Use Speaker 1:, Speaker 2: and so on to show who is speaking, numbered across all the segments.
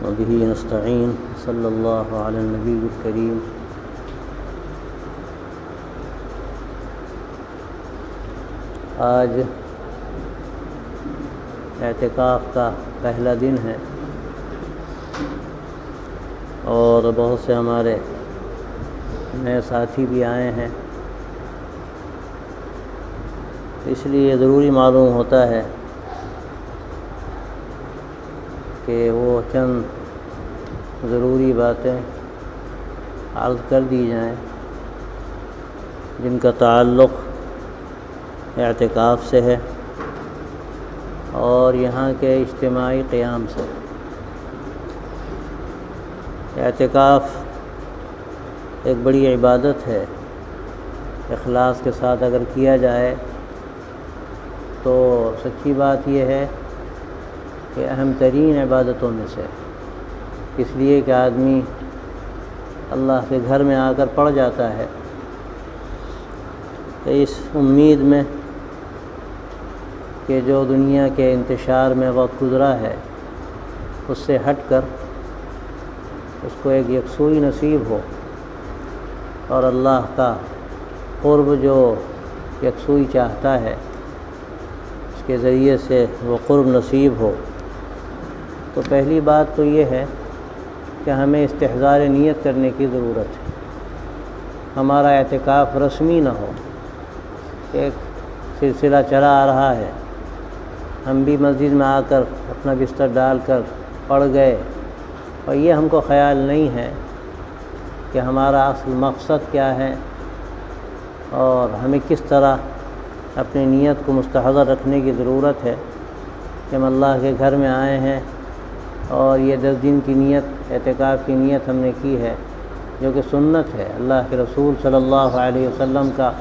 Speaker 1: وبه نستعين صلی اللہ علی النبی الکریم۔ آج اعتکاف کا پہلا دن ہے اور بہت سے ہمارے نئے ساتھی بھی آئے ہیں، اس لیے ضروری معلوم ہوتا ہے کہ وہ چند ضروری باتیں عرض کر دی جائیں جن کا تعلق اعتکاف سے ہے اور یہاں کے اجتماعی قیام سے۔ اعتکاف ایک بڑی عبادت ہے، اخلاص کے ساتھ اگر کیا جائے تو سچی بات یہ ہے کہ اہم ترین عبادتوں میں سے، اس لیے کہ آدمی اللہ کے گھر میں آ کر پڑ جاتا ہے کہ اس امید میں کہ جو دنیا کے انتشار میں وقت گزرا ہے اس سے ہٹ کر اس کو ایک یکسوئی نصیب ہو اور اللہ کا قرب جو یکسوئی چاہتا ہے اس کے ذریعے سے وہ قرب نصیب ہو۔ تو پہلی بات تو یہ ہے کہ ہمیں استحضار نیت کرنے کی ضرورت ہے۔ ہمارا اعتکاف رسمی نہ ہو، ایک سلسلہ چلا آ رہا ہے، ہم بھی مسجد میں آ کر اپنا بستر ڈال کر پڑ گئے اور یہ ہم کو خیال نہیں ہے کہ ہمارا اصل مقصد کیا ہے اور ہمیں کس طرح اپنی نیت کو مستحضر رکھنے کی ضرورت ہے کہ ہم اللہ کے گھر میں آئے ہیں اور یہ 10 دن کی نیت، اعتکاف کی نیت ہم نے کی ہے جو کہ سنت ہے، اللہ کے رسول صلی اللہ علیہ وسلم کا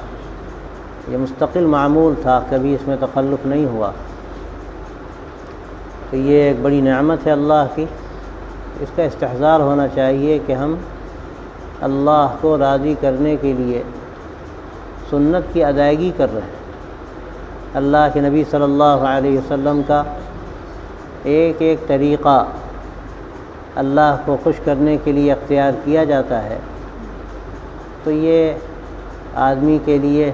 Speaker 1: یہ مستقل معمول تھا، کبھی اس میں تخلف نہیں ہوا۔ تو یہ ایک بڑی نعمت ہے اللہ کی، اس کا استحضار ہونا چاہیے کہ ہم اللہ کو راضی کرنے کے لیے سنت کی ادائیگی کر رہے ہیں۔ اللہ کے نبی صلی اللہ علیہ وسلم کا ایک ایک طریقہ اللہ کو خوش کرنے کے لیے اختیار کیا جاتا ہے، تو یہ آدمی کے لیے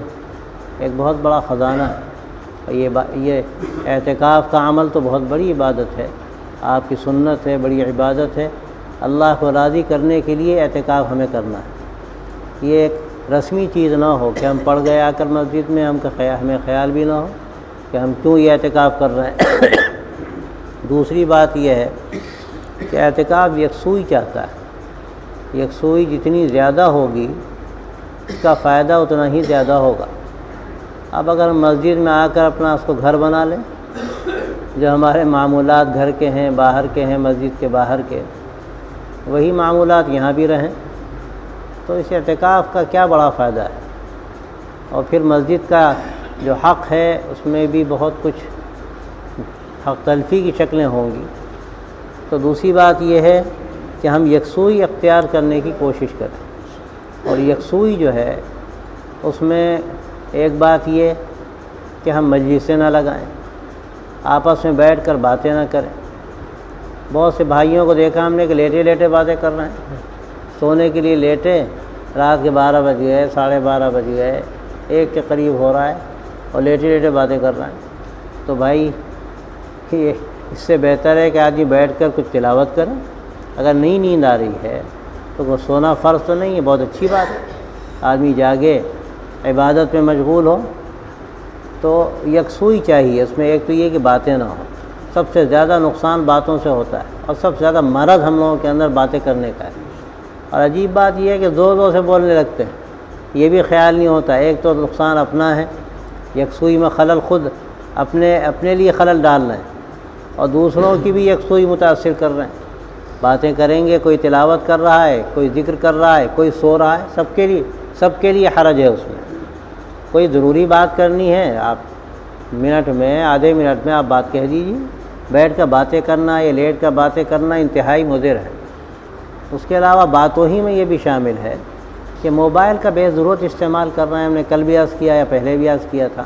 Speaker 1: ایک بہت بڑا خزانہ ہے۔ اور یہ اعتکاف کا عمل تو بہت بڑی عبادت ہے، آپ کی سنت ہے، بڑی عبادت ہے۔ اللہ کو راضی کرنے کے لیے اعتکاف ہمیں کرنا ہے، یہ ایک رسمی چیز نہ ہو کہ ہم پڑھ گئے آ کر مسجد میں، ہمیں خیال بھی نہ ہو کہ ہم کیوں یہ اعتکاف کر رہے ہیں۔ دوسری بات یہ ہے کہ اعتکاف یکسوئی چاہتا ہے، یکسوئی جتنی زیادہ ہوگی اس کا فائدہ اتنا ہی زیادہ ہوگا۔ اب اگر ہم مسجد میں آ کر اپنا اس کو گھر بنا لیں، جو ہمارے معمولات گھر کے ہیں، باہر کے ہیں، مسجد کے باہر کے، وہی معمولات یہاں بھی رہیں، تو اس اعتکاف کا کیا بڑا فائدہ ہے۔ اور پھر مسجد کا جو حق ہے اس میں بھی بہت کچھ حق تلفی کی شکلیں ہوں گی۔ تو دوسری بات یہ ہے کہ ہم یکسوئی اختیار کرنے کی کوشش کریں، اور یکسوئی جو ہے اس میں ایک بات یہ کہ ہم مجلسیں نہ لگائیں، آپس میں بیٹھ کر باتیں نہ کریں۔ بہت سے بھائیوں کو دیکھا ہم نے کہ لیٹے لیٹے باتیں کر رہے ہیں، سونے کے لیے لیٹے، رات کے 12 بج گئے، 12:30 بج گئے، 1 کے قریب ہو رہا ہے اور لیٹے لیٹے باتیں کر رہے ہیں۔ تو بھائی یہ اس سے بہتر ہے کہ آدمی بیٹھ کر کچھ تلاوت کرے۔ اگر نہیں نیند آ رہی ہے تو وہ سونا فرض تو نہیں ہے، بہت اچھی بات ہے، آدمی جاگے، عبادت میں مشغول ہو۔ تو یکسوئی چاہیے اس میں، ایک تو یہ کہ باتیں نہ ہوں، سب سے زیادہ نقصان باتوں سے ہوتا ہے اور سب سے زیادہ مرض ہم لوگوں کے اندر باتیں کرنے کا ہے۔ اور عجیب بات یہ ہے کہ زور زور سے بولنے لگتے ہیں، یہ بھی خیال نہیں ہوتا، ایک تو نقصان اپنا ہے، یکسوئی میں خلل خود اپنے لیے خلل ڈال رہے ہیں اور دوسروں کی بھی یکسوئی متاثر کر رہے ہیں۔ باتیں کریں گے، کوئی تلاوت کر رہا ہے، کوئی ذکر کر رہا ہے، کوئی سو رہا ہے، سب کے لیے حرج ہے اس میں۔ کوئی ضروری بات کرنی ہے، آپ منٹ میں، آدھے منٹ میں آپ بات کہہ دیجیے۔ بیٹھ کر باتیں کرنا یا لیٹ کر باتیں کرنا انتہائی مضر ہے۔ اس کے علاوہ باتوں ہی میں یہ بھی شامل ہے کہ موبائل کا بے ضرورت استعمال کر رہے ہیں۔ ہم نے کل بھی عرض کیا یا پہلے بھی عرض کیا تھا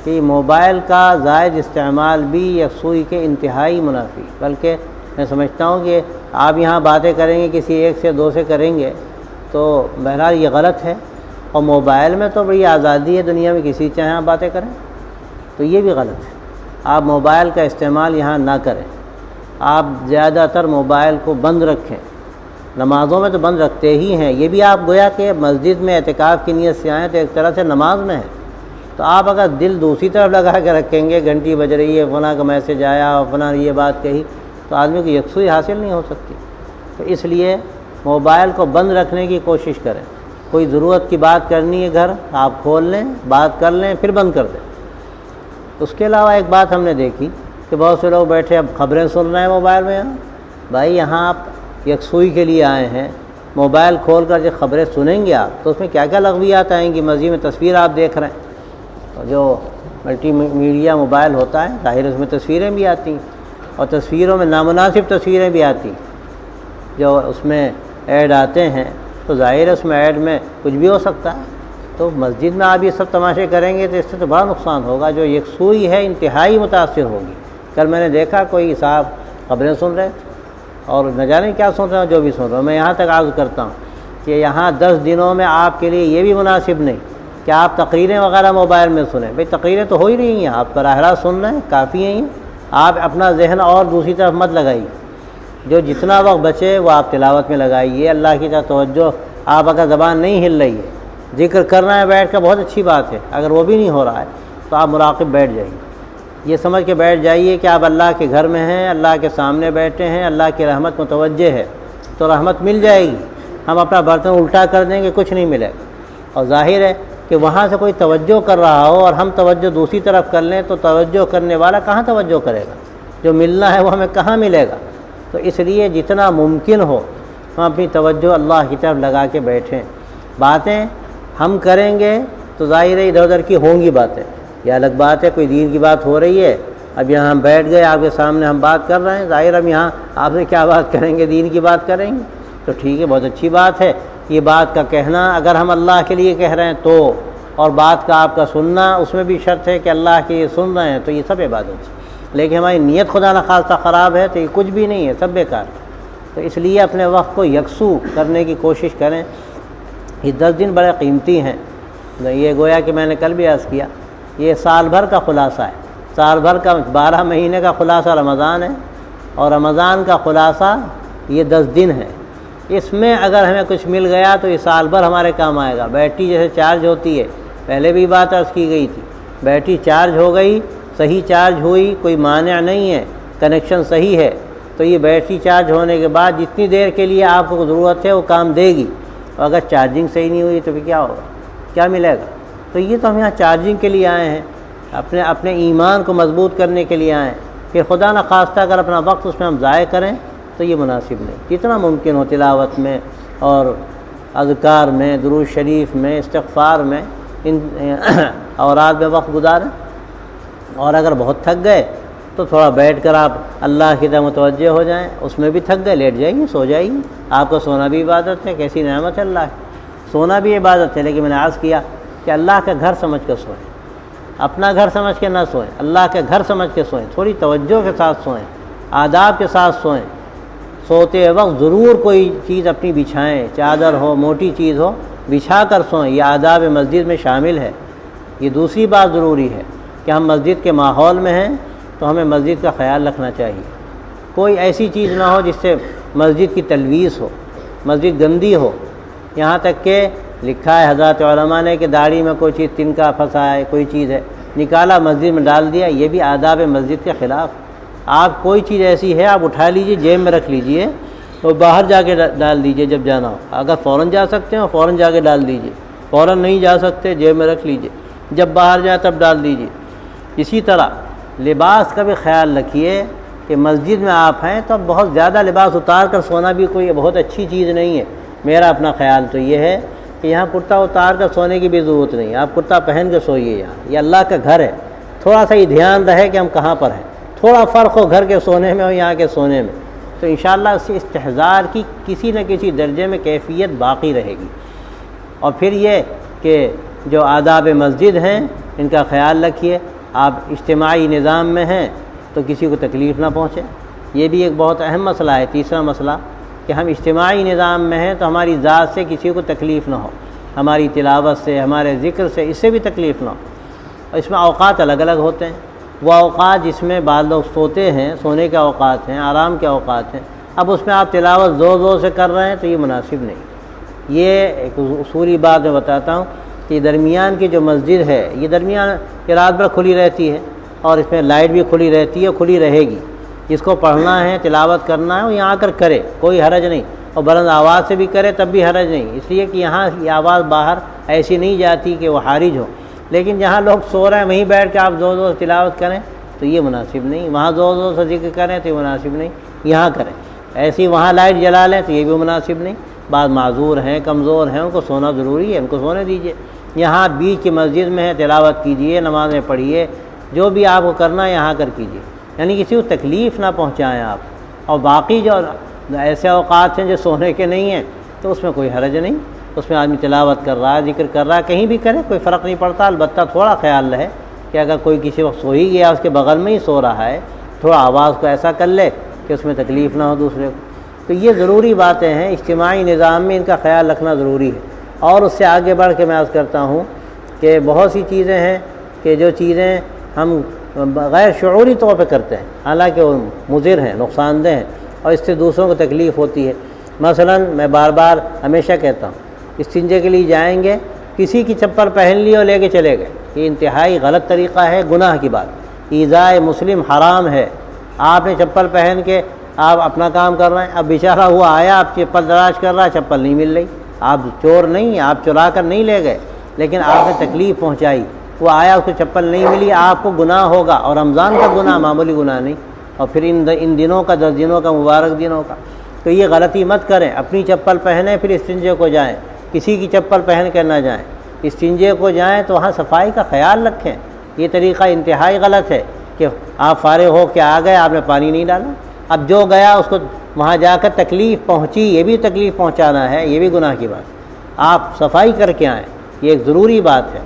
Speaker 1: کہ موبائل کا زائد استعمال بھی یکسوئی کے انتہائی منافی، بلکہ میں سمجھتا ہوں کہ آپ یہاں باتیں کریں گے کسی ایک سے دو سے کریں گے تو بہرحال یہ غلط ہے، اور موبائل میں تو بڑی آزادی ہے دنیا میں، کسی چاہیں آپ باتیں کریں، تو یہ بھی غلط ہے۔ آپ موبائل کا استعمال یہاں نہ کریں، آپ زیادہ تر موبائل کو بند رکھیں، نمازوں میں تو بند رکھتے ہی ہیں، یہ بھی آپ گویا کہ مسجد میں اعتکاف کی نیت سے آئیں تو ایک طرح سے نماز میں ہے، تو آپ اگر دل دوسری طرف لگا کے رکھیں گے، گھنٹی بج رہی ہے، فلاں کا میسج آیا، فلاں نے یہ بات کہی، تو آدمی کو یکسوئی حاصل نہیں ہو سکتی۔ تو اس لیے موبائل کو بند رکھنے کی کوشش کریں، کوئی ضرورت کی بات کرنی ہے گھر، آپ کھول لیں، بات کر لیں، پھر بند کر دیں۔ اس کے علاوہ ایک بات ہم نے دیکھی کہ بہت سے لوگ بیٹھے اب خبریں سن رہے ہیں موبائل میں، بھائی یہاں آپ یکسوئی کے لیے آئے ہیں، موبائل کھول کر جو خبریں سنیں گے آپ تو اس میں کیا کیا لغویات آئیں گی، مزید میں تصویر آپ دیکھ رہے ہیں، جو ملٹی میڈیا موبائل ہوتا ہے ظاہر اس میں تصویریں بھی آتی ہیں، اور تصویروں میں نامناسب تصویریں بھی آتی ہیں، جو اس میں ایڈ آتے ہیں تو ظاہر اس میں ایڈ میں کچھ بھی ہو سکتا ہے، تو مسجد میں آپ یہ سب تماشے کریں گے تو اس سے تو بڑا نقصان ہوگا، جو یکسوئی ہے انتہائی متاثر ہوگی۔ کل میں نے دیکھا کوئی صاحب خبریں سن رہے اور نہ جانے کیا سن رہے ہیں، جو بھی سن رہے ہیں، میں یہاں تک عرض کرتا ہوں کہ یہاں 10 دنوں میں آپ کے لیے یہ بھی مناسب نہیں کہ آپ تقریریں وغیرہ موبائل میں سنیں، بھئی تقریریں تو ہو ہی رہی ہیں، آپ براہ راست سن رہے ہیں، کافی ہیں، آپ اپنا ذہن اور دوسری طرف مت لگائیے، جو جتنا وقت بچے وہ آپ تلاوت میں لگائیے، اللہ کی طرف توجہ، آپ اگر زبان نہیں ہل رہی ہے، ذکر کرنا ہے بیٹھ کر بہت اچھی بات ہے، اگر وہ بھی نہیں ہو رہا ہے تو آپ مراقب بیٹھ جائیے، یہ سمجھ کے بیٹھ جائیے کہ آپ اللہ کے گھر میں ہیں، اللہ کے سامنے بیٹھے ہیں، اللہ کی رحمت متوجہ ہے تو رحمت مل جائے گی۔ ہم اپنا برتن الٹا کر دیں گے کچھ نہیں ملے گا، اور ظاہر ہے کہ وہاں سے کوئی توجہ کر رہا ہو اور ہم توجہ دوسری طرف کر لیں تو توجہ کرنے والا کہاں توجہ کرے گا، جو ملنا ہے وہ ہمیں کہاں ملے گا۔ تو اس لیے جتنا ممکن ہو ہم اپنی توجہ اللہ کی طرف لگا کے بیٹھیں، باتیں ہم کریں گے تو ظاہر ہے ادھر ادھر کی ہوں گی باتیں، یہ الگ بات ہے، کوئی دین کی بات ہو رہی ہے، اب یہاں ہم بیٹھ گئے آپ کے سامنے ہم بات کر رہے ہیں، ظاہر ہم یہاں آپ سے کیا بات کریں گے، دین کی بات کریں گے، تو ٹھیک ہے، بہت اچھی بات ہے، یہ بات کا کہنا اگر ہم اللہ کے لیے کہہ رہے ہیں تو، اور بات کا آپ کا سننا اس میں بھی شرط ہے کہ اللہ کے یہ سن رہے ہیں تو یہ سب عبادت ہے، لیکن ہماری نیت خدا نخواستہ خراب ہے تو یہ کچھ بھی نہیں ہے، سب بیکار ہے۔ تو اس لیے اپنے وقت کو یکسو کرنے کی کوشش کریں، یہ 10 دن بڑے قیمتی ہیں، یہ گویا کہ میں نے کل بھی عرض کیا، یہ سال بھر کا خلاصہ ہے، سال بھر کا 12 مہینے کا خلاصہ رمضان ہے، اور رمضان کا خلاصہ یہ 10 دن ہے، اس میں اگر ہمیں کچھ مل گیا تو یہ سال بھر ہمارے کام آئے گا۔ بیٹری جیسے چارج ہوتی ہے، پہلے بھی بات عرض کی گئی تھی، بیٹری چارج ہو گئی، صحیح چارج ہوئی، کوئی مانع نہیں ہے، کنیکشن صحیح ہے، تو یہ بیٹری چارج ہونے کے بعد جتنی دیر کے لیے آپ کو ضرورت ہے وہ کام دے گی، اور اگر چارجنگ صحیح نہیں ہوئی تو پھر کیا ہوگا، کیا ملے گا؟ تو یہ تو ہم یہاں چارجنگ کے لیے آئے ہیں، اپنے ایمان کو مضبوط کرنے کے لیے آئے ہیں، پھر خدا نخواستہ اگر اپنا وقت اس میں ہم ضائع کریں تو یہ مناسب نہیں، جتنا ممکن ہو تلاوت میں اور اذکار میں، درود شریف میں، استغفار میں، ان اوراد میں وقت گزاریں، اور اگر بہت تھک گئے تو تھوڑا بیٹھ کر آپ اللہ کی طرف متوجہ ہو جائیں، اس میں بھی تھک گئے لیٹ جائیے، سو جائیے، آپ کا سونا بھی عبادت ہے، کیسی نعمت ہے اللہ کی، سونا بھی عبادت ہے، لیکن میں نے عرض کیا کہ اللہ کا گھر سمجھ کر سوئیں، اپنا گھر سمجھ کے نہ سوئیں، اللہ کے گھر سمجھ کے سوئیں، تھوڑی توجہ کے ساتھ سوئیں، آداب کے ساتھ سوئیں، سوتے وقت ضرور کوئی چیز اپنی بچھائیں، چادر ہو، موٹی چیز ہو، بچھا کر سوئیں، یہ آداب مسجد میں شامل ہے۔ یہ دوسری بات ضروری ہے کہ ہم مسجد کے ماحول میں ہیں تو ہمیں مسجد کا خیال رکھنا چاہیے، کوئی ایسی چیز نہ ہو جس سے مسجد کی تلویث ہو، مسجد گندی ہو، یہاں تک کہ لکھا ہے حضرات علماء نے کہ داڑھی میں کوئی چیز تنکا پھنسا ہے، کوئی چیز ہے، نکالا مسجد میں ڈال دیا، یہ بھی آداب مسجد کے خلاف۔ آپ کوئی چیز ایسی ہے آپ اٹھا لیجئے، جیب میں رکھ لیجئے، اور باہر جا کے ڈال دیجئے جب جانا ہو، اگر فوراً جا سکتے ہو فوراً جا کے ڈال دیجئے، فوراً نہیں جا سکتے جیب میں رکھ لیجئے، جب باہر جائے تب ڈال دیجئے۔ اسی طرح لباس کا بھی خیال رکھیے کہ مسجد میں آپ ہیں تو اب بہت زیادہ لباس اتار کر سونا بھی کوئی بہت اچھی چیز نہیں ہے۔ میرا اپنا خیال تو یہ ہے کہ یہاں کرتا اتار کر سونے کی بھی ضرورت نہیں، آپ کرتا پہن کے سوئیے، یہاں یہ اللہ کا گھر ہے، تھوڑا سا یہ دھیان رہے کہ ہم کہاں پر ہیں، تھوڑا فرق ہو گھر کے سونے میں اور یہاں کے سونے میں، تو انشاءاللہ اس سے استحضار کی کسی نہ کسی درجے میں کیفیت باقی رہے گی۔ اور پھر یہ کہ جو آداب مسجد ہیں ان کا خیال رکھیے، آپ اجتماعی نظام میں ہیں تو کسی کو تکلیف نہ پہنچے، یہ بھی ایک بہت اہم مسئلہ ہے۔ تیسرا مسئلہ کہ ہم اجتماعی نظام میں ہیں تو ہماری ذات سے کسی کو تکلیف نہ ہو، ہماری تلاوت سے، ہمارے ذکر سے، اس سے بھی تکلیف نہ ہو۔ اور اس میں اوقات الگ الگ ہوتے ہیں، وہ اوقات جس میں بعض لوگ سوتے ہیں، سونے کے اوقات ہیں، آرام کے اوقات ہیں، اب اس میں آپ تلاوت زور زور سے کر رہے ہیں تو یہ مناسب نہیں۔ یہ ایک اصولی بات میں بتاتا ہوں کہ درمیان کی جو مسجد ہے یہ درمیان یہ رات بھر کھلی رہتی ہے اور اس میں لائٹ بھی کھلی رہتی ہے، کھلی رہے گی۔ جس کو پڑھنا ہے، تلاوت کرنا ہے، وہ یہاں آ کر کرے، کوئی حرج نہیں، اور بلند آواز سے بھی کرے تب بھی حرج نہیں، اس لیے کہ یہاں یہ آواز باہر ایسی نہیں جاتی کہ وہ حارج ہو۔ لیکن جہاں لوگ سو رہے ہیں وہیں بیٹھ کے آپ زور زور سے تلاوت کریں تو یہ مناسب نہیں، وہاں زور زور سے ذکر کریں تو یہ مناسب نہیں، یہاں کریں۔ ایسی وہاں لائٹ جلا لیں تو یہ بھی مناسب نہیں۔ بعض معذور ہیں، کمزور ہیں، ان کو سونا ضروری ہے، ان کو سونے دیجیے۔ یہاں بیچ کی مسجد میں ہے، تلاوت کیجیے، نمازیں پڑھیے، جو بھی آپ کو کرنا ہے یہاں کر کیجیے، یعنی کسی کو تکلیف نہ پہنچائیں آپ۔ اور باقی جو ایسے اوقات ہیں جو سونے کے نہیں ہیں تو اس میں کوئی حرج نہیں، اس میں آدمی تلاوت کر رہا ہے، ذکر کر رہا ہے، کہیں بھی کرے، کوئی فرق نہیں پڑتا۔ البتہ تھوڑا خیال رہے کہ اگر کوئی کسی وقت سو ہی گیا، اس کے بغل میں ہی سو رہا ہے، تھوڑا آواز کو ایسا کر لے کہ اس میں تکلیف نہ ہو دوسرے کو۔ تو یہ ضروری باتیں ہیں، اجتماعی نظام میں ان کا خیال رکھنا ضروری ہے۔ اور اس سے آگے بڑھ کے میں عرض کرتا ہوں کہ بہت سی چیزیں ہیں کہ جو چیزیں ہم غیر شعوری طور پہ کرتے ہیں، حالانکہ وہ مضر ہیں، نقصان دہ ہیں، اور اس سے دوسروں کو تکلیف ہوتی ہے۔ مثلا میں بار بار ہمیشہ کہتا ہوں، استنجے کے لیے جائیں گے، کسی کی چپل پہن لی اور لے کے چلے گئے، یہ انتہائی غلط طریقہ ہے، گناہ کی بات، ایذائے مسلم حرام ہے۔ آپ نے چپل پہن کے آپ اپنا کام کر رہے ہیں، اب بیچارہ ہوا آیا، آپ چپل تلاش کر رہا ہے، چپل نہیں مل رہی، آپ چور نہیں، آپ چرا کر نہیں لے گئے، لیکن آپ نے تکلیف پہنچائی، وہ آیا، اس کو چپل نہیں ملی، آپ کو گناہ ہوگا، اور رمضان کا گناہ معمولی گناہ نہیں، اور پھر ان دنوں کا، 10 دنوں کا، مبارک دنوں کا۔ تو یہ غلطی مت کریں، اپنی چپل پہنیں پھر استنجے کو جائیں، کسی کی چپل پہن کر نہ جائیں۔ استنجے کو جائیں تو وہاں صفائی کا خیال رکھیں۔ یہ طریقہ انتہائی غلط ہے کہ آپ فارغ ہو کے آ گئے، آپ نے پانی نہیں ڈالا، اب جو گیا اس کو وہاں جا کر تکلیف پہنچی، یہ بھی تکلیف پہنچانا ہے، یہ بھی گناہ کی بات۔ آپ صفائی کر کے آئیں، یہ ایک ضروری بات ہے۔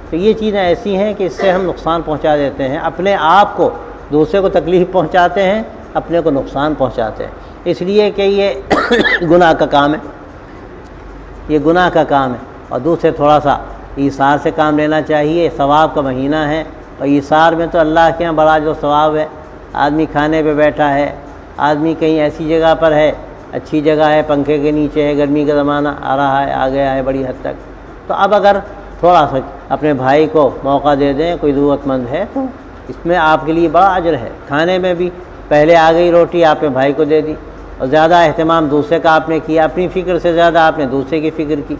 Speaker 1: تو یہ چیزیں ایسی ہیں کہ اس سے ہم نقصان پہنچا دیتے ہیں، اپنے آپ کو، دوسرے کو تکلیف پہنچاتے ہیں، اپنے کو نقصان پہنچاتے ہیں، اس لیے کہ یہ گناہ کا کام ہے، یہ گناہ کا کام ہے۔ اور دوسرے تھوڑا سا ایثار سے کام لینا چاہیے، ثواب کا مہینہ ہے، اور ایثار میں تو اللہ کے یہاں بڑا جو ثواب ہے۔ آدمی کھانے پہ بیٹھا ہے، آدمی کہیں ایسی جگہ پر ہے، اچھی جگہ ہے، پنکھے کے نیچے ہے، گرمی کا زمانہ آ رہا ہے، آ گیا ہے بڑی حد تک، تو اب اگر تھوڑا سا اپنے بھائی کو موقع دے دیں، کوئی ضرورت مند ہے، تو اس میں آپ کے لیے بڑا اجر ہے۔ کھانے میں بھی پہلے آ گئی روٹی، آپ نے بھائی کو دے دی، اور زیادہ اہتمام دوسرے کا آپ نے کیا، اپنی فکر سے زیادہ آپ نے دوسرے کی فکر کی۔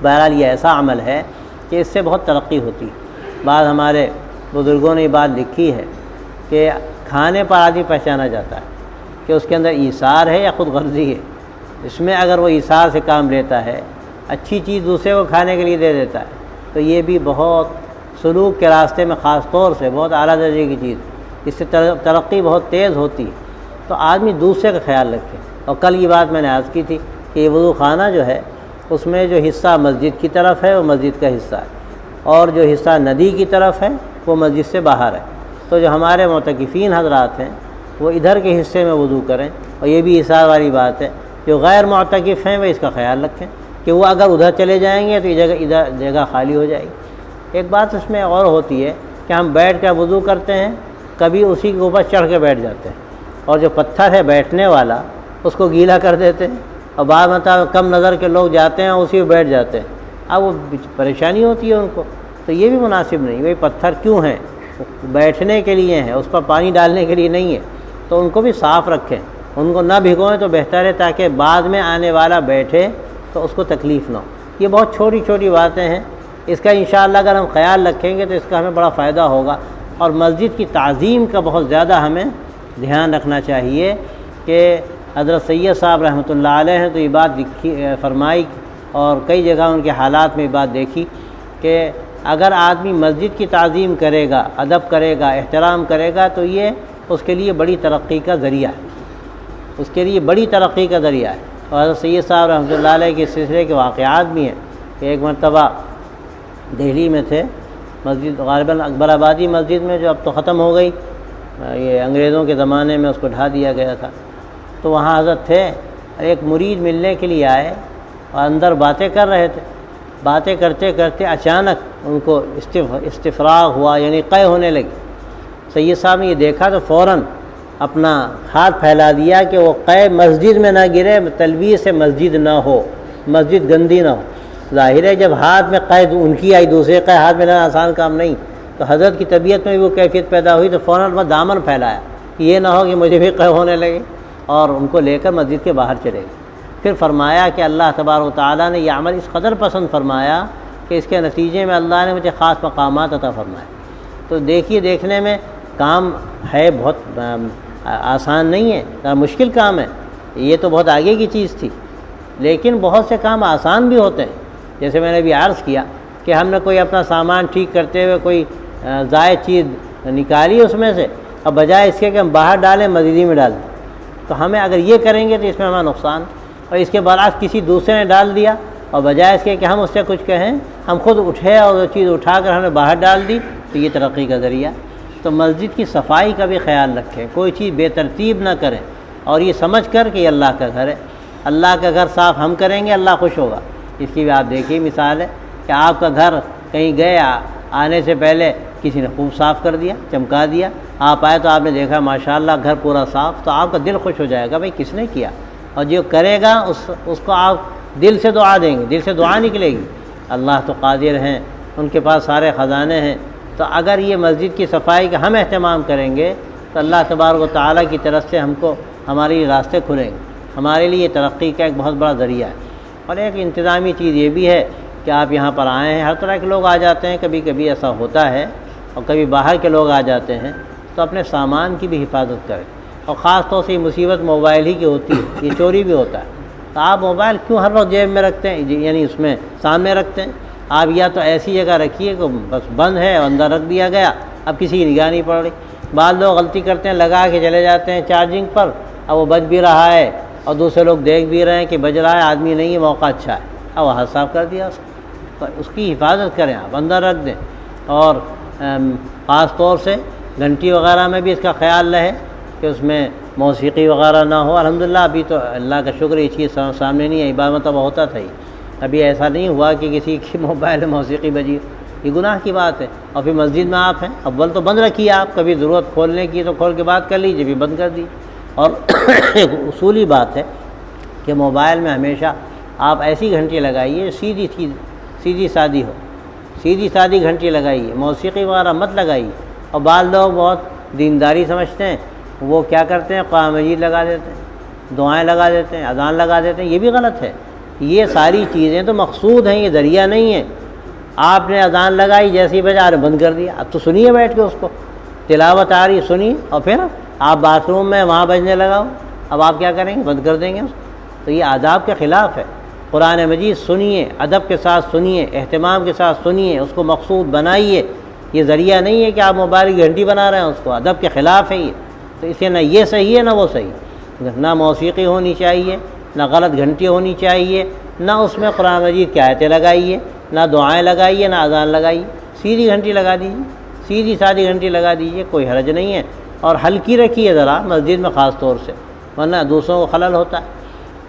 Speaker 1: بہرحال یہ ایسا عمل ہے کہ اس سے بہت ترقی ہوتی ہے۔ بعض ہمارے بزرگوں نے یہ بات لکھی ہے کہ کھانے پر آدمی پہچانا جاتا ہے کہ اس کے اندر ایثار ہے یا خود غرضی ہے۔ اس میں اگر وہ ایثار سے کام لیتا ہے، اچھی چیز دوسرے کو کھانے کے لیے دے دیتا ہے، تو یہ بھی بہت سلوک کے راستے میں خاص طور سے بہت اعلیٰ درجے کی چیز، اس سے ترقی بہت تیز ہوتی ہے۔ تو آدمی دوسرے کا خیال رکھے۔ اور کل یہ بات میں نے عرض کی تھی کہ یہ وضو خانہ جو ہے، اس میں جو حصہ مسجد کی طرف ہے وہ مسجد کا حصہ ہے، اور جو حصہ ندی کی طرف ہے وہ مسجد سے باہر ہے۔ تو جو ہمارے معتکفین حضرات ہیں وہ ادھر کے حصے میں وضو کریں، اور یہ بھی احساس والی بات ہے، جو غیر معتکف ہیں وہ اس کا خیال رکھیں کہ وہ اگر ادھر چلے جائیں گے تو یہ ادھر جگہ خالی ہو جائے گی۔ ایک بات اس میں اور ہوتی ہے کہ ہم بیٹھ کر وضو کرتے ہیں، کبھی اسی کے اوپر چڑھ کے بیٹھ جاتے ہیں، اور جو پتھر ہے بیٹھنے والا اس کو گیلا کر دیتے ہیں، اور بعض مطلب کم نظر کے لوگ جاتے ہیں اسی پہ بیٹھ جاتے ہیں، اب وہ پریشانی ہوتی ہے ان کو۔ تو یہ بھی مناسب نہیں، وہی پتھر کیوں ہیں؟ بیٹھنے کے لیے ہیں، اس پر پانی ڈالنے کے لیے نہیں ہے، تو ان کو بھی صاف رکھیں، ان کو نہ بھگوئیں تو بہتر ہے، تاکہ بعد میں آنے والا بیٹھے تو اس کو تکلیف نہ ہو۔ یہ بہت چھوٹی چھوٹی باتیں ہیں، اس کا انشاءاللہ اگر ہم خیال رکھیں گے تو اس کا ہمیں بڑا فائدہ ہوگا۔ اور مسجد کی تعظیم کا بہت زیادہ ہمیں دھیان رکھنا چاہیے کہ حضرت سید صاحب رحمۃ اللہ علیہ ہیں تو یہ بات فرمائی، اور کئی جگہ ان کے حالات میں یہ بات دیکھی کہ اگر آدمی مسجد کی تعظیم کرے گا، ادب کرے گا، احترام کرے گا، تو یہ اس کے لیے بڑی ترقی کا ذریعہ ہے، اس کے لیے بڑی ترقی کا ذریعہ ہے۔ اور حضرت سید صاحب رحمۃ اللہ علیہ کے سلسلے کے واقعات بھی ہیں کہ ایک مرتبہ دہلی میں تھے، مسجد غالباً اکبر آبادی مسجد میں، جو اب تو ختم ہو گئی، یہ انگریزوں کے زمانے میں اس کو ڈھا دیا گیا تھا، تو وہاں حضرت تھے، ایک مرید ملنے کے لیے آئے اور اندر باتیں کر رہے تھے، باتیں کرتے کرتے اچانک ان کو استفراغ ہوا، یعنی قے ہونے لگی۔ سید صاحب نے یہ دیکھا تو فوراً اپنا ہاتھ پھیلا دیا کہ وہ قے مسجد میں نہ گرے، تلویث سے مسجد نہ ہو، مسجد گندی نہ ہو۔ ظاہر ہے جب ہاتھ میں قید ان کی آئی، دوسرے قید ہاتھ میں لینا آسان کام نہیں، تو حضرت کی طبیعت میں بھی وہ کیفیت پیدا ہوئی، تو فوراً وہ دامن پھیلایا کہ یہ نہ ہو کہ مجھے بھی قید ہونے لگے، اور ان کو لے کر مسجد کے باہر چلے گئے۔ پھر فرمایا کہ اللہ تبارک و تعالیٰ نے یہ عمل اس قدر پسند فرمایا کہ اس کے نتیجے میں اللہ نے مجھے خاص مقامات عطا فرمائے۔ تو دیکھیے، دیکھنے میں کام ہے بہت آسان نہیں ہے، مشکل کام ہے، یہ تو بہت آگے کی چیز تھی، لیکن بہت سے کام آسان بھی ہوتے ہیں۔ جیسے میں نے بھی عرض کیا کہ ہم نے کوئی اپنا سامان ٹھیک کرتے ہوئے کوئی زائد چیز نکالی اس میں سے، اور بجائے اس کے کہ ہم باہر ڈالیں مسجد میں ڈال دیں، تو ہمیں اگر یہ کریں گے تو اس میں ہمارا نقصان، اور اس کے برعکس کسی دوسرے نے ڈال دیا اور بجائے اس کے کہ ہم اس سے کچھ کہیں، ہم خود اٹھے اور وہ چیز اٹھا کر ہم نے باہر ڈال دی، تو یہ ترقی کا ذریعہ۔ تو مسجد کی صفائی کا بھی خیال رکھیں، کوئی چیز بے ترتیب نہ کریں، اور یہ سمجھ کر کہ یہ اللہ کا گھر ہے، اللہ کا گھر صاف ہم کریں گے اللہ خوش ہوگا۔ اس کی بھی آپ دیکھیے مثال ہے کہ آپ کا گھر کہیں گئے، آنے سے پہلے کسی نے خوب صاف کر دیا، چمکا دیا، آپ آئے تو آپ نے دیکھا ماشاءاللہ گھر پورا صاف، تو آپ کا دل خوش ہو جائے گا، بھئی کس نے کیا، اور جو کرے گا اس کو آپ دل سے دعا دیں گے، دل سے دعا نکلے گی۔ اللہ تو قادر ہیں، ان کے پاس سارے خزانے ہیں، تو اگر یہ مسجد کی صفائی کا ہم اہتمام کریں گے تو اللہ تبارک و تعالیٰ کی طرف سے ہم کو ہماری راستے کھلیں گے، ہمارے لیے یہ ترقی کا ایک بہت بڑا ذریعہ ہے۔ اور ایک انتظامی چیز یہ بھی ہے کہ آپ یہاں پر آئے ہیں، ہر طرح کے لوگ آ جاتے ہیں، کبھی کبھی ایسا ہوتا ہے، اور کبھی باہر کے لوگ آ جاتے ہیں، تو اپنے سامان کی بھی حفاظت کریں، اور خاص طور سے یہ مصیبت موبائل ہی کی ہوتی ہے، یہ چوری بھی ہوتا ہے، تو آپ موبائل کیوں ہر وقت جیب میں رکھتے ہیں، یعنی اس میں سامنے رکھتے ہیں؟ آپ یا تو ایسی جگہ رکھیے کہ بس بند ہے اور اندر رکھ دیا گیا، اب کسی کی نگاہ نہیں پڑ رہی۔ بعض لوگ غلطی کرتے ہیں، لگا کے چلے جاتے ہیں چارجنگ پر، اب وہ بج بھی رہا ہے اور دوسرے لوگ دیکھ بھی رہے ہیں کہ بج رہا ہے، آدمی نہیں ہے، موقع اچھا ہے، اب وہ ہاتھ صاف کر دیا اس کو۔ تو اس کی حفاظت کریں، آپ اندر رکھ دیں، اور خاص طور سے گھنٹی وغیرہ میں بھی اس کا خیال رہے کہ اس میں موسیقی وغیرہ نہ ہو۔ الحمدللہ ابھی تو اللہ کا شکر یہ چیز سامنے نہیں ہے، عبادت اب ہوتا تھا ہی، ابھی ایسا نہیں ہوا کہ کسی کی موبائل میں موسیقی بجی، یہ گناہ کی بات ہے۔ اور پھر مسجد میں آپ ہیں، اول تو بند رکھیے، آپ کبھی ضرورت کھولنے کی تو کھول کے بات کر لیجیے، بھی بند کر دیجیے۔ اور ایک اصولی بات ہے کہ موبائل میں ہمیشہ آپ ایسی گھنٹی لگائیے سیدھی سادی ہو، سیدھی سادی گھنٹی لگائیے، موسیقی وغیرہ مت لگائیے۔ اور بعض لوگ بہت دینداری سمجھتے ہیں، وہ کیا کرتے ہیں، قرآن مجید لگا دیتے ہیں، دعائیں لگا دیتے ہیں، اذان لگا دیتے ہیں، یہ بھی غلط ہے۔ یہ ساری چیزیں تو مقصود ہیں، یہ ذریعہ نہیں ہے۔ آپ نے اذان لگائی، جیسی بجا رہے بند کر دیا، اب تو سنیے بیٹھ کے اس کو، تلاوت آ رہی سنیے، اور پھر آپ باتھ روم میں وہاں بجنے لگاؤ، اب آپ کیا کریں گے، بند کر دیں گے اس کو، تو یہ آداب کے خلاف ہے۔ قرآن مجید سنیے، ادب کے ساتھ سنیے، اہتمام کے ساتھ سنیے، اس کو مقصود بنائیے۔ یہ ذریعہ نہیں ہے کہ آپ موبائل کی گھنٹی بنا رہے ہیں اس کو، ادب کے خلاف ہے یہ، تو اس لیے نہ یہ صحیح ہے نہ وہ صحیح، نہ موسیقی ہونی چاہیے، نہ غلط گھنٹی ہونی چاہیے، نہ اس میں قرآن مجید کی آیتیں لگائیے، نہ دعائیں لگائیے، نہ اذان لگائیے، سیدھی گھنٹی لگا دیجیے، سیدھی سادی گھنٹی لگا دیجیے، کوئی حرج نہیں ہے۔ اور ہلکی رکھیے ذرا مسجد میں خاص طور سے، ورنہ دوسروں کو خلل ہوتا ہے۔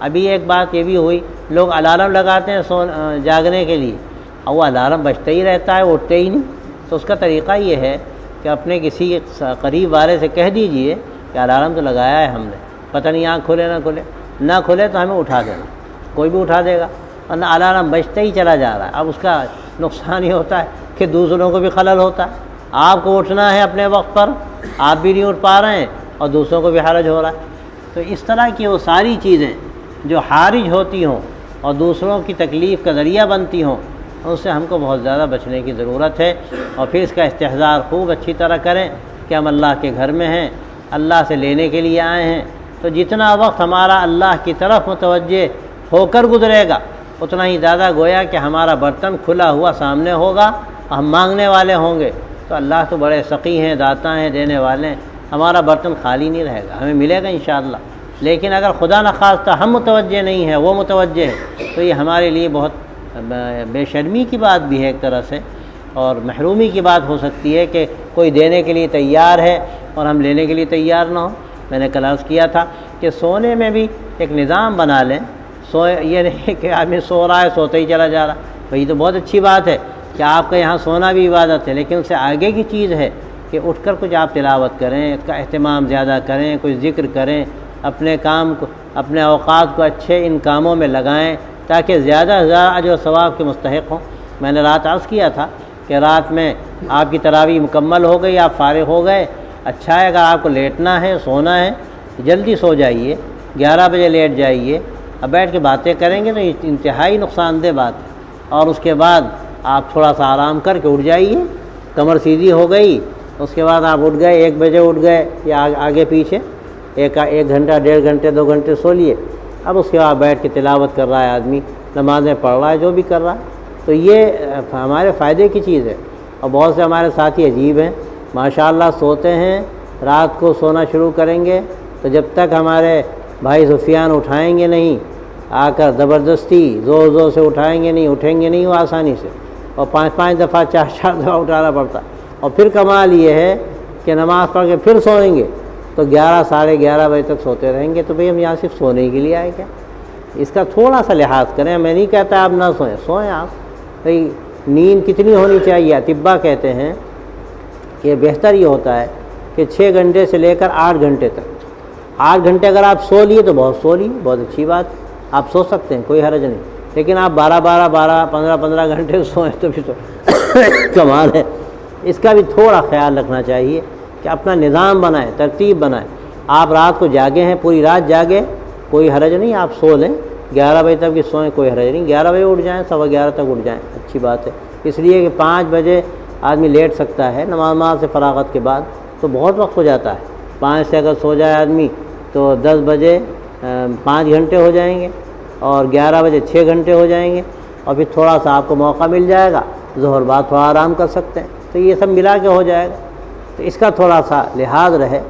Speaker 1: ابھی ایک بات یہ بھی ہوئی، لوگ الارم لگاتے ہیں جاگنے کے لیے، اور وہ الارم بجتا ہی رہتا ہے، اٹھتے ہی نہیں۔ تو اس کا طریقہ یہ ہے کہ اپنے کسی قریب والے سے کہہ دیجئے کہ الارم تو لگایا ہے ہم نے، پتہ نہیں آنکھ کھلے نہ کھلے تو ہمیں اٹھا دینا، کوئی بھی اٹھا دے گا، ورنہ الارم بجتا ہی چلا جا رہا ہے۔ اب اس کا نقصان یہ ہوتا ہے کہ دوسروں کو بھی خلل ہوتا ہے، آپ کو اٹھنا ہے اپنے وقت پر، آپ بھی نہیں اٹھ پا رہے ہیں اور دوسروں کو بھی حرج ہو رہا ہے۔ تو اس طرح کی وہ ساری چیزیں جو حارج ہوتی ہوں اور دوسروں کی تکلیف کا ذریعہ بنتی ہوں، اس سے ہم کو بہت زیادہ بچنے کی ضرورت ہے۔ اور پھر اس کا استحضار خوب اچھی طرح کریں کہ ہم اللہ کے گھر میں ہیں، اللہ سے لینے کے لیے آئے ہیں، تو جتنا وقت ہمارا اللہ کی طرف متوجہ ہو کر گزرے گا، اتنا ہی زیادہ گویا کہ ہمارا برتن کھلا ہوا سامنے ہوگا، اور ہم مانگنے والے ہوں گے۔ تو اللہ تو بڑے سقی ہیں، داتا ہیں، دینے والے ہیں، ہمارا برتن خالی نہیں رہے گا، ہمیں ملے گا انشاءاللہ۔ لیکن اگر خدا نخواستہ ہم متوجہ نہیں ہیں، وہ متوجہ ہے، تو یہ ہمارے لیے بہت بے شرمی کی بات بھی ہے ایک طرح سے، اور محرومی کی بات ہو سکتی ہے کہ کوئی دینے کے لیے تیار ہے اور ہم لینے کے لیے تیار نہ ہوں۔ میں نے کل عرض کیا تھا کہ سونے میں بھی ایک نظام بنا لیں، یہ نہیں کہ آدمی سو رہا ہے سوتے ہی چلا جا رہا، بھئی تو بہت اچھی بات ہے کہ آپ کا یہاں سونا بھی عبادت ہے، لیکن اس سے آگے کی چیز ہے کہ اٹھ کر کچھ آپ تلاوت کریں، اس کا اہتمام زیادہ کریں، کوئی ذکر کریں، اپنے کام کو، اپنے اوقات کو اچھے ان کاموں میں لگائیں تاکہ زیادہ سے زیادہ اجر و ثواب کے مستحق ہوں۔ میں نے رات عرض کیا تھا کہ رات میں آپ کی تراویح مکمل ہو گئی، آپ فارغ ہو گئے، اچھا ہے اگر آپ کو لیٹنا ہے، سونا ہے، جلدی سو جائیے، 11 بجے لیٹ جائیے، اب بیٹھ کے باتیں کریں گے تو انتہائی نقصان دہ بات ہے۔ اور اس کے بعد آپ تھوڑا سا آرام کر کے اٹھ جائیے، کمر سیدھی ہو گئی، اس کے بعد آپ اٹھ گئے، 1 بجے اٹھ گئے یا آگے پیچھے 1 گھنٹہ 1.5 گھنٹے 2 گھنٹے سو لیے، اب اس کے بعد بیٹھ کے تلاوت کر رہا ہے آدمی، نمازیں پڑھ رہا ہے، جو بھی کر رہا ہے، تو یہ ہمارے فائدے کی چیز ہے۔ اور بہت سے ہمارے ساتھی عجیب ہیں، ماشاءاللہ سوتے ہیں، رات کو سونا شروع کریں گے تو جب تک ہمارے بھائی سفیان اٹھائیں گے نہیں، آ کر زبردستی زور زور سے اٹھائیں گے نہیں، اٹھیں گے نہیں وہ آسانی سے، اور 5 دفعہ 4 دفعہ اٹھانا پڑتا، اور پھر کمال یہ ہے کہ نماز پڑھ کے پھر سوئیں گے تو 11 ساڑھے 11 بجے تک سوتے رہیں گے۔ تو بھئی ہم یہاں صرف سونے کے لیے آئے کیا؟ اس کا تھوڑا سا لحاظ کریں۔ میں نہیں کہتا آپ نہ سوئیں آپ، بھئی نیند کتنی ہونی چاہیے؟ اطباء کہتے ہیں کہ بہتر یہ ہوتا ہے کہ 6 گھنٹے سے لے کر 8 گھنٹے تک، 8 گھنٹے اگر آپ سو لیے تو بہت سو لیے، بہت اچھی بات ہے، آپ سو سکتے ہیں، کوئی حرج نہیں، لیکن آپ 15 گھنٹے سوئیں تو بھی تو کمال ہے۔ اس کا بھی تھوڑا خیال رکھنا چاہیے کہ اپنا نظام بنائیں، ترتیب بنائیں۔ آپ رات کو جاگے ہیں، پوری رات جاگے، کوئی حرج نہیں، آپ سو لیں، 11 بجے تک بھی سوئیں، کوئی حرج نہیں، 11 بجے اٹھ جائیں، 11:15 تک اٹھ جائیں، اچھی بات ہے۔ اس لیے کہ 5 بجے آدمی لیٹ سکتا ہے، نماز سے فراغت کے بعد تو بہت وقت ہو جاتا ہے۔ 5 سے اگر سو جائے آدمی تو 10 بجے 5 گھنٹے ہو جائیں گے، اور 11 بجے 6 گھنٹے ہو جائیں گے، اور پھر تھوڑا سا آپ کو موقع مل جائے گا، ظہر بعد تھوڑا آرام کر سکتے ہیں، تو یہ سب ملا کے ہو جائے گا۔ تو اس کا تھوڑا سا لحاظ رہے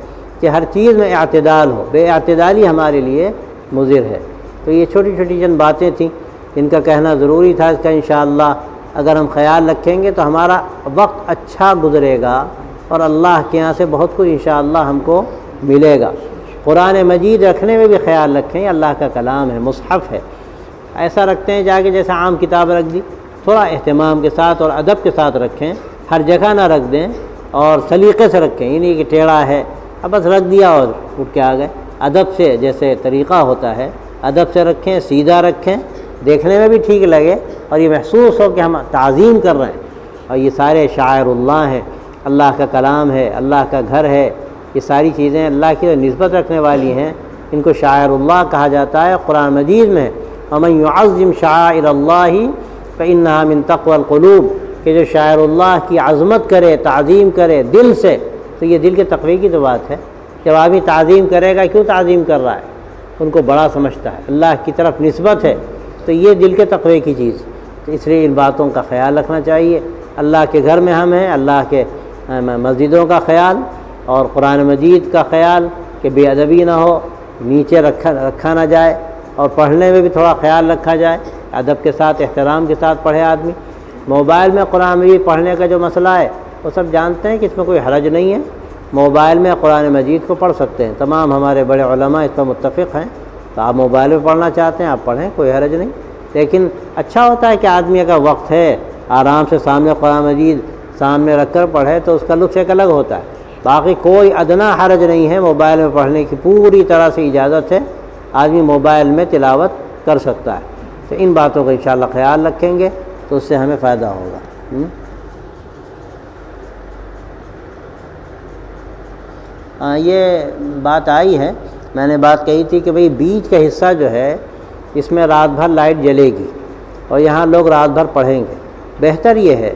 Speaker 1: کہ ہر چیز میں اعتدال ہو، بے اعتدالی ہمارے لیے مضر ہے۔ تو یہ چھوٹی چھوٹی چند باتیں تھیں جن کا کہنا ضروری تھا۔ اس کا انشاءاللہ اگر ہم خیال رکھیں گے تو ہمارا وقت اچھا گزرے گا، اور اللہ کے یہاں سے بہت کچھ انشاءاللہ ہم کو ملے گا۔ قرآن مجید رکھنے میں بھی خیال رکھیں، یہ اللہ کا کلام ہے، مصحف ہے، ایسا رکھتے ہیں جا کے جیسے عام کتاب رکھ دی، تھوڑا اہتمام کے ساتھ اور ادب کے ساتھ رکھیں، ہر جگہ نہ رکھ دیں، اور سلیقے سے رکھیں، یہ نہیں کہ ٹیڑھا ہے اب بس رکھ دیا اور اٹھ کے آ گئے۔ ادب سے جیسے طریقہ ہوتا ہے ادب سے رکھیں، سیدھا رکھیں، دیکھنے میں بھی ٹھیک لگے اور یہ محسوس ہو کہ ہم تعظیم کر رہے ہیں۔ اور یہ سارے شاعر اللہ ہیں، اللہ کا کلام ہے، اللہ کا گھر ہے، یہ ساری چیزیں اللہ کی نسبت رکھنے والی ہیں، ان کو شاعر اللہ کہا جاتا ہے۔ قرآن مجید میں وَمَن يُعَظِّمْ شَعَائِرَ اللَّهِ فَإِنَّهَا مِن تَقْوَى الْقُلُوبِ، کہ جو شاعر اللہ کی عظمت کرے، تعظیم کرے دل سے، تو یہ دل کے تقوی کی تو بات ہے۔ جب آدمی تعظیم کرے گا، کیوں تعظیم کر رہا ہے؟ ان کو بڑا سمجھتا ہے، اللہ کی طرف نسبت ہے، تو یہ دل کے تقوی کی چیز، تو اس لیے ان باتوں کا خیال رکھنا چاہیے۔ اللہ کے گھر میں ہم ہیں، اللہ کے مسجدوں کا خیال اور قرآن مجید کا خیال کہ بے ادبی نہ ہو، نیچے رکھا نہ جائے، اور پڑھنے میں بھی تھوڑا خیال رکھا جائے، ادب کے ساتھ احترام کے ساتھ پڑھے آدمی۔ موبائل میں قرآن مجید پڑھنے کا جو مسئلہ ہے وہ سب جانتے ہیں کہ اس میں کوئی حرج نہیں ہے، موبائل میں قرآن مجید کو پڑھ سکتے ہیں، تمام ہمارے بڑے علماء اس پر متفق ہیں، تو آپ موبائل میں پڑھنا چاہتے ہیں آپ پڑھیں، کوئی حرج نہیں۔ لیکن اچھا ہوتا ہے کہ آدمی اگر وقت ہے آرام سے سامنے قرآن مجید سامنے رکھ کر پڑھے تو اس کا لطف ایک الگ ہوتا ہے۔ باقی کوئی ادنا حرج نہیں ہے، موبائل میں پڑھنے کی پوری طرح سے اجازت ہے، آدمی موبائل میں تلاوت کر سکتا ہے۔ تو ان باتوں کا انشاءاللہ خیال رکھیں گے تو اس سے ہمیں فائدہ ہوگا۔ یہ بات آئی ہے، میں نے بات کہی تھی کہ بھئی بیچ کا حصہ جو ہے اس میں رات بھر لائٹ جلے گی اور یہاں لوگ رات بھر پڑھیں گے۔ بہتر یہ ہے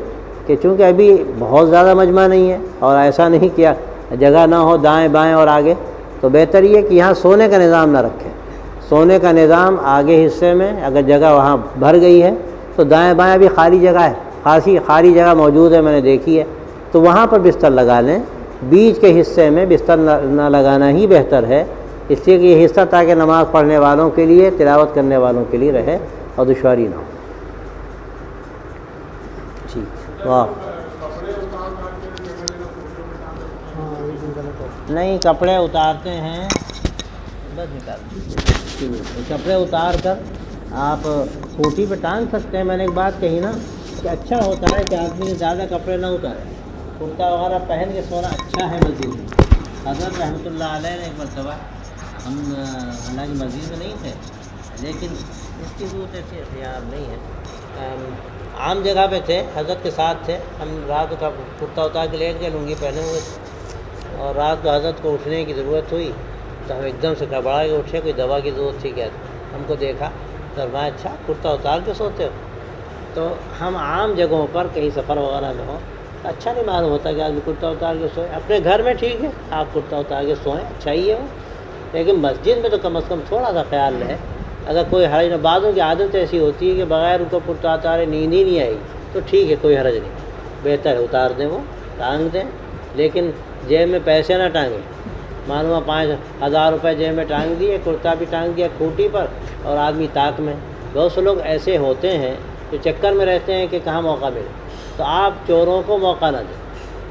Speaker 1: کہ چونکہ ابھی بہت زیادہ مجمع نہیں ہے اور ایسا نہیں کیا جگہ نہ ہو دائیں بائیں اور آگے، تو بہتر یہ کہ یہاں سونے کا نظام نہ رکھیں۔ سونے کا نظام آگے حصے میں اگر جگہ وہاں بھر گئی ہے تو دائیں بائیں بھی خالی جگہ ہے، خاصی خالی جگہ موجود ہے، میں نے دیکھی ہے، تو وہاں پر بستر لگا لیں۔ بیچ کے حصے میں بستر نہ لگانا ہی بہتر ہے، اس لیے کہ یہ حصہ تاکہ نماز پڑھنے والوں کے لیے، تلاوت کرنے والوں کے لیے رہے اور دشواری نہ ہو۔ ٹھیک، واہ۔ نہیں کپڑے اتارتے ہیں بس نکال کپڑے اتار کر آپ کوٹی پہ ٹانگ سکتے ہیں. میں نے ایک بات کہی نا کہ اچھا ہوتا ہے کہ آدمی نے زیادہ کپڑے نہ اتارے, کرتا وغیرہ پہن کے سونا اچھا ہے مسجد میں. حضرت رحمۃ اللہ علیہ نے ایک مرتبہ, ہم حالانکہ مسجد میں نہیں تھے لیکن اس کی ضرورت ایسی اختیار نہیں ہے, عام جگہ پہ تھے, حضرت کے ساتھ تھے. ہم رات کا کرتا اتار کے لیٹ گئے, لنگی پہنے ہوئے تھے, اور رات کو حضرت کو اٹھنے کی ضرورت ہوئی تو ہم ایک دم سے گھبرا کے اٹھے, کوئی دوا کی ضرورت تھی کیا. ہم کو دیکھا فرمایا اچھا کرتا اتار کے سوتے ہو. تو ہم عام جگہوں پر کہیں سفر وغیرہ میں ہوں اچھا نہیں معلوم ہوتا کہ آدمی کرتا اتار کے سوئے. اپنے گھر میں ٹھیک ہے آپ کرتا اتار کے سوئیں, اچھا ہی ہے وہ, لیکن مسجد میں تو کم از کم تھوڑا سا خیال رہے. اگر کوئی حرج نہ, بعضوں کی عادت ایسی ہوتی ہے کہ بغیر ان کو کرتا اتارے نیند ہی نہیں آئی تو ٹھیک ہے کوئی حرج نہیں, بہتر ہے اتار دیں, وہ ٹانگ دیں, لیکن جیب میں پیسے نہ ٹانگیں. معلوم 5,000 روپے جیب میں ٹانگ دیے, کرتا بھی ٹانگ دیا کھوٹی پر اور آدمی طاق میں. بہت سے لوگ ایسے ہوتے ہیں جو چکر میں رہتے ہیں کہ کہاں موقع ملے, تو آپ چوروں کو موقع نہ دیں.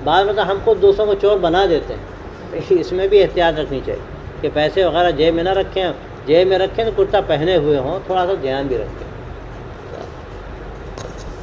Speaker 1: بعض ہم خود دوسروں کو چور بنا دیتے ہیں, اس میں بھی احتیاط رکھنی چاہیے کہ پیسے وغیرہ جیب میں نہ رکھیں, جیب میں رکھیں تو کرتا پہنے ہوئے ہوں, تھوڑا سا دھیان بھی رکھیں.